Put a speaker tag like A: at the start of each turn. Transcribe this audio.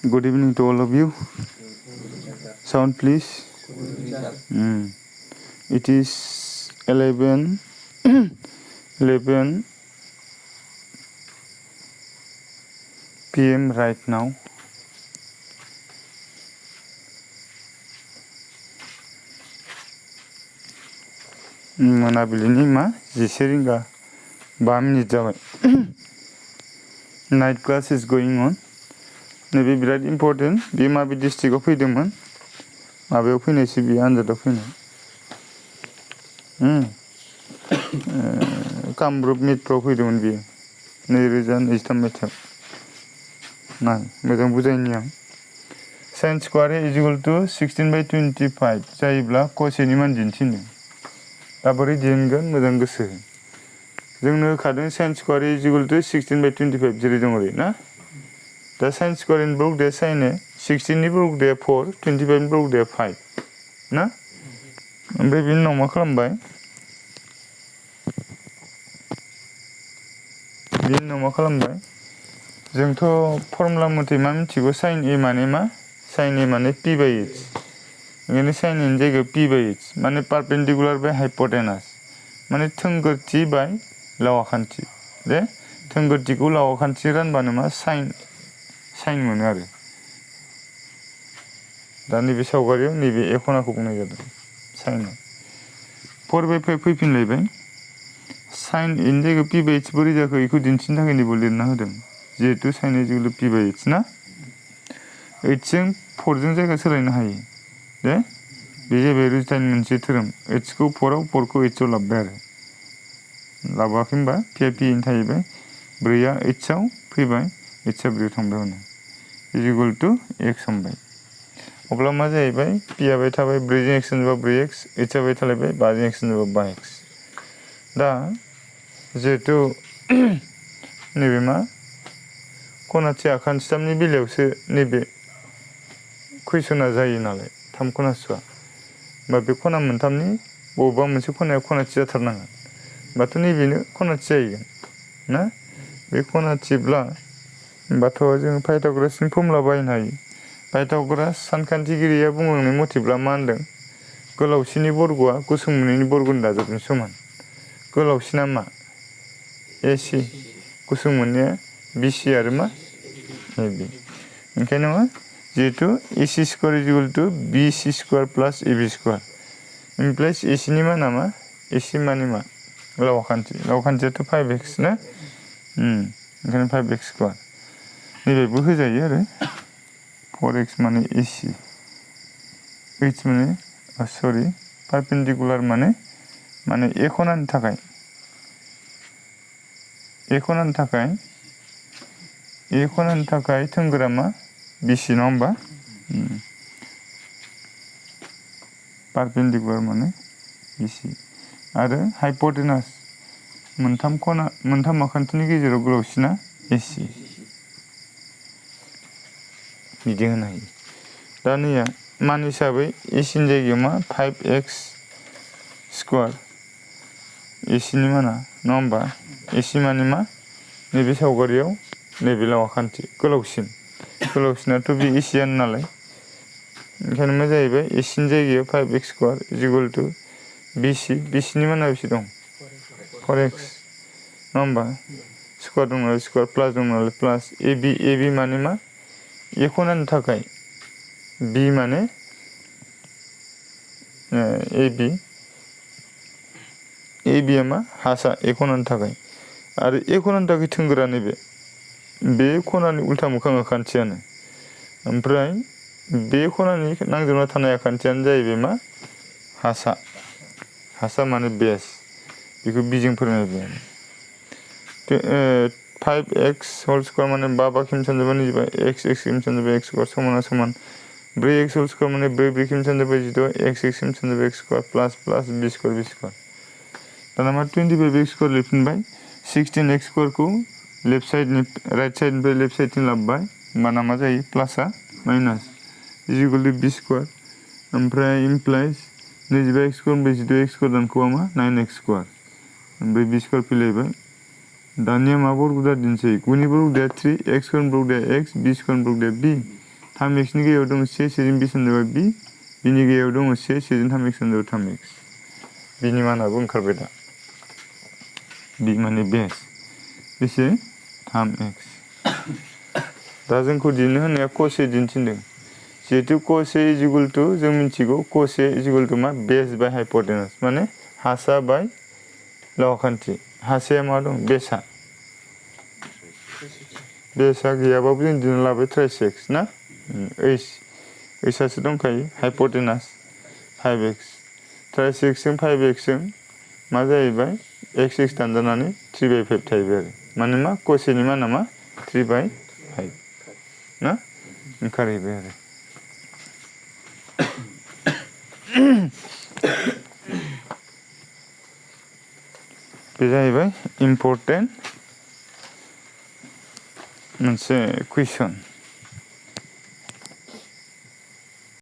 A: Good evening to all of you. Sound please. It is 11 p.m. right now. मोनाबिलिनि 10 रिंगा 5 minute जाबाय. Night class इज गोइं अन. नैबे बिराद important. बे माबे डिस्ट्रिक्टआव फैदोंमोन? माबायाव फैनायसो बियो आनजादाव फैनाय. कामरुप मेट्र'आव फैदोंमोन बियो 2023 मायथाइयाव. नाय मोजां बुजायनि आं. sin स्क्वायर इज इक्वल टु 16/25 जायोब्ला कसेनि मान दिन्थिनो. दा बोरै दिहुनगोन मोजां गोसो हो. जोंनो होखादों sin स्क्वायर इज इक्वल टु 16/25 जेरै दं ओरै ना. दा sin स्क्वायरनि बरगदैया sin 16 नि बरगदैया 4, 25 नि बरगदैया 5 ना. ओमफ्राय बिनि उनाव मा खालामबाय? जोंथ' फर्मुला मथे मा मिथिगौ? sin a माने मा? sin a माने p/h. ओंखायनो sin a नि जायगायाव p/h माने पारपेन्डिकुलार बाय हाइपोटेनास माने थोंगोरथि बाय लावाखान्थि. दे थोंगोरथिखौ लावाखान्थि रानबानो मा sin मोनो आरो. दा नैबे सावगारियाव नैबे ए खनाखौ बुंनाय जादों sin. 4/5 फैफिनलायबाय. sin a नि जायगायाव p/h बोरै जाखो बेखौ दिन्थिनो थाखाय नैबे लिरना होदों. जिहेतु sin a equal two p/h ना. 8 जों 4 जों जायगा सोलायनो हायो. दे बे जाबाय रुजुथायनि मोनसे धोरोम. 8 खौ 4 आव 4 खौ 8 आव लाबोबाय आरो. लाबोआखै होनबा p p थाहैबाय. 4 आ 8 आव फैबाय. 8 आ 4 आव थांबाय हनै. इज इक्वल टु x हमबाय. अब्ला मा जाहैबाय? p आबाय थाबाय 4 जों x होनोबा 4x, 8 आबाय थालायबाय 5 जों x होनोबा 5x. दा जिहेतु नैबे मा खनाथि आखान्थिथामनि बेलायावसो नैबे कुइसना जायो नालाय 3 खनासुआ. होमबा बे खना मोनथामनि बबेबा मोनसे खनाया खनाथि जाथारनांगोन. होमबाथ' नैबेनो खनाथि जाहैगोन ना. बे खनाथिब्ला होमबाथ' जों पाइथागरासनि फर्मुला बाहायनो हायो. पाइथागरास सानखान्थिगिरिया बुंलांनाय मथेब्ला मा होनदों? गोलावसिननि बर्गआ गुसुं मोननैनि बर्गनि दाजाबजों समान. गोलावसिना मा? AC. गुसुं मोननाया BC आरो मा? AB. ओंखायनो मा? जिहेतु AC स्क्वायर इज इक्वल टु BC स्क्वायर प्लास AB स्क्वायर. इमप्लाइस AC नि माना मा? AC माने मा? लावाखान्थियाथ' 5x ना. ओंखायनो 5x स्क्वायर. नैबेबो होजायो आरो 4x माने AC. H माने पारपेन्डिकुलार माने ए खनानि थाखाय थोंगोरा मा? BC नङा होमबा? पारपेन्डिकुलार माने BC आरो हाइपोटेनास मोनथाम आखान्थिनि गेजेराव गोलावसिना AC. बिदि होनो हायो. दा नैया मान हिसाबै AC नि जायगायाव मा? 5x square. AC नि माना नङा होमबा? AC माने मा? नैबे सावगारियाव नैबे लावाखान्थि गोलावसिनाथ' बे AC आनो नालाय. ओंखायनो मा जाहैबाय? AC नि जायगायाव 5x स्क्वायर इज इक्वल टु BC. BC नि माना बेसे दं? 4x नङा होमबा? स्क्वायर दं नालाय स्क्वायर, प्लास दं नालाय प्लास. AB माने मा? ए खनानि थाखाय B माने AB आ मा? हासा ए खनानि थाखाय. आरो ए खनानि थाखाय थोंगोरा नैबे बे खनानि उल्था मोखां आखान्थियानो. ओमफ्राय बे खनानि नांजाबना थानाय आखान्थियानो जाहैबाय मा? हासा माने बेस. बेखौ बिजों फोरमायबाय आरो. 5x होल स्क्वायर माने 5 खेम सानजाबा 25 x खेम सानजाबा x स्क्वायर समाना समान 4x होल स्क्वायर माने 4 खेम सानजाबा 16 x खेम सानजाबा x square plus b square. दाना मा 25x स्क्वायर लिरफिनबाय. 16x स्क्वायरखौ राइट साइडनिफ्राय लेफ्ट साइडथिं लाबोबाय. होमबाना मा जायो? प्लासआ minus is equal to b square. ओमफ्राय इमप्लाइस 25x स्क्वायर ओमफ्राय 16x स्क्वायर दानखौबा मा? 9x square. ओमफ्राय b स्क्वायर फैलायबाय. दानिया मा बर्ग जादिनोसै? 9 नि बर्गदैया 3, x स्क्वायर बर्गदैया x, b स्क्वायर बर्गदैया b. 3xनि गेजेराव दङ से सेजों बि सानजाबा बि बिनि गेजेराव दङ से सेजों 3x सानजाबा 3x बिनि मानाबो ओंखारबाय दा बि माने बेस बेसे 3x दा जोंखौ दिन्थिनो होनाया cos A दिन्थिदों जिहेतु cos A is equal to जों मिथिगौ cos A is equal to मा बेस बाय हाइपोटेनास माने हासा बाय लहाखान्थि हासाया मा दं बेसा बेसा गैयाबाबो जों दिनै लाबाय ट्राइसेक्स ना ओइसासो दंखायो हाइपोटेनास 5x ट्राइसेक्सजों 5x जों मा जाहैबाय x दानजानानै 3/5 थाहैबाय आरो माने मा cos A नि माना मा 3/5 ना ओंखारहैबाय आरो बे जाहैबाय इम्परटेन्ट मोनसे कुइसन